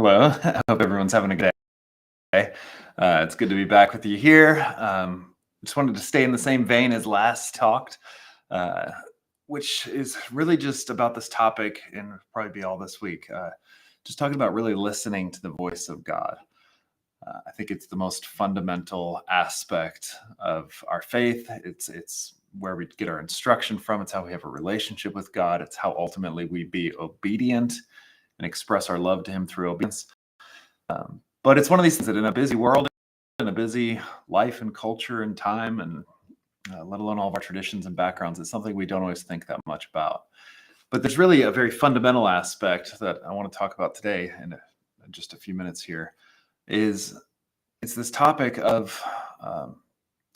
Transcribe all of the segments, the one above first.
Hello. I hope everyone's having a good day. It's good to be back with you here. Just wanted to stay in the same vein as last talked, uh, which is really just about this topic and will probably be all this week. Just talking about really listening to the voice of God. I think it's the most fundamental aspect of our faith. It's where we get our instruction from. It's how we have a relationship with God. It's how ultimately we be obedient and express our love to Him through obedience. But it's one of these things that in a busy world, in a busy life and culture and time, and let alone all of our traditions and backgrounds, it's something we don't always think that much about. But there's really a very fundamental aspect that I want to talk about today in just a few minutes here. It's this topic of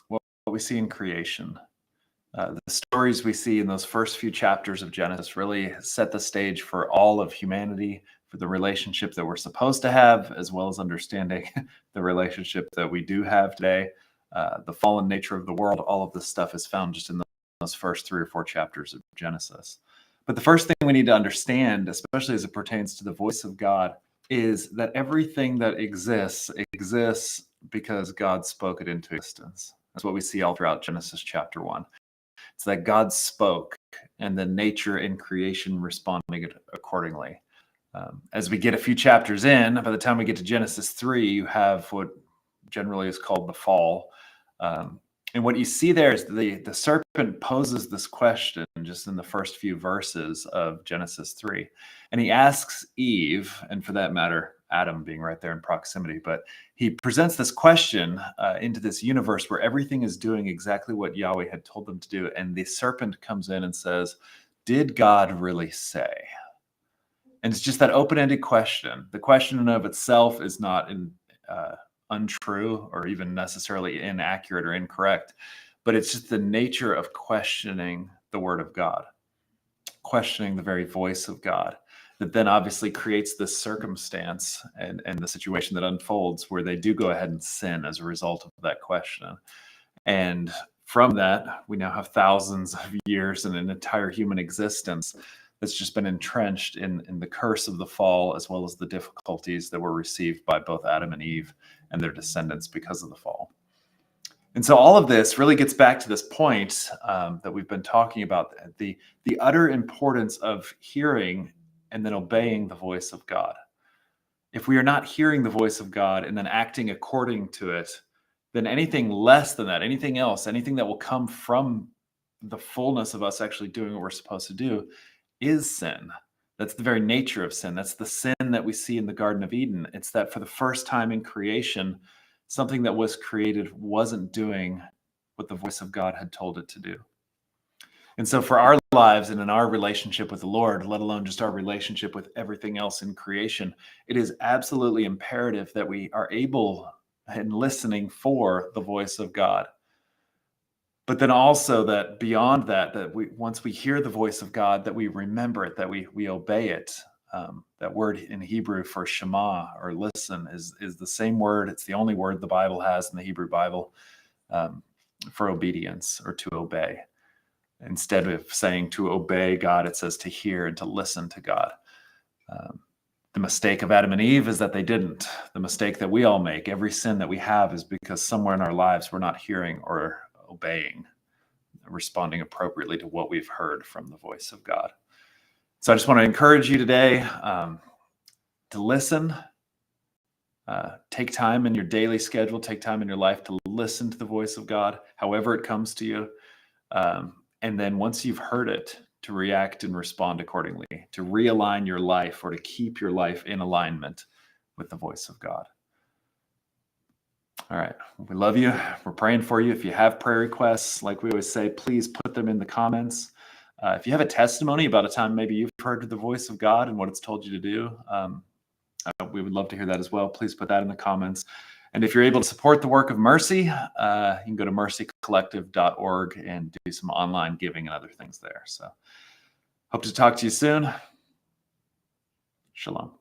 what we see in creation. The stories we see in those first few chapters of Genesis really set the stage for all of humanity, for the relationship that we're supposed to have, as well as understanding the relationship that we do have today, the fallen nature of the world. All of this stuff is found just in those first 3 or 4 chapters of Genesis. But the first thing we need to understand, especially as it pertains to the voice of God, is that everything that exists because God spoke it into existence. That's what we see all throughout Genesis chapter 1. It's that God spoke, and then nature and creation responding accordingly. As we get a few chapters in, by the time we get to Genesis 3, you have what generally is called the fall. And what you see there is the serpent poses this question just in the first few verses of Genesis 3. And he asks Eve, and for that matter, Adam being right there in proximity, but he presents this question into this universe where everything is doing exactly what Yahweh had told them to do. And the serpent comes in and says, "Did God really say?" And it's just that open-ended question. The question in and of itself is not untrue or even necessarily inaccurate or incorrect, but it's just the nature of questioning the word of God, questioning the very voice of God, that then obviously creates this circumstance and the situation that unfolds where they do go ahead and sin as a result of that question. And from that, we now have thousands of years and an entire human existence that's just been entrenched in the curse of the fall, as well as the difficulties that were received by both Adam and Eve and their descendants because of the fall. And so all of this really gets back to this point that we've been talking about, the utter importance of hearing and then obeying the voice of God. If we are not hearing the voice of God and then acting according to it, then anything less than that, anything else, anything that will come from the fullness of us actually doing what we're supposed to do is sin. That's the very nature of sin. That's the sin that we see in the Garden of Eden. It's that for the first time in creation, something that was created wasn't doing what the voice of God had told it to do. And so for our lives and in our relationship with the Lord, let alone just our relationship with everything else in creation, it is absolutely imperative that we are able and listening for the voice of God. But then also that beyond that, that we, once we hear the voice of God, that we remember it, that we obey it. That word in Hebrew for Shema or listen is the same word. It's the only word the Bible has in the Hebrew Bible for obedience or to obey. Instead of saying to obey God, it says to hear and to listen to God. The mistake of Adam and Eve is that they didn't. The mistake that we all make, every sin that we have, is because somewhere in our lives we're not hearing or obeying, responding appropriately to what we've heard from the voice of God. So I just want to encourage you today to listen. Take time in your daily schedule, take time in your life to listen to the voice of God, however it comes to you. And then once you've heard it, to react and respond accordingly, to realign your life or to keep your life in alignment with the voice of God. All right. We love you. We're praying for you. If you have prayer requests, like we always say, please put them in the comments. If you have a testimony about a time maybe you've heard the voice of God and what it's told you to do, we would love to hear that as well. Please put that in the comments. And if you're able to support the work of Mercy, you can go to mercycollective.org and do some online giving and other things there. So hope to talk to you soon. Shalom.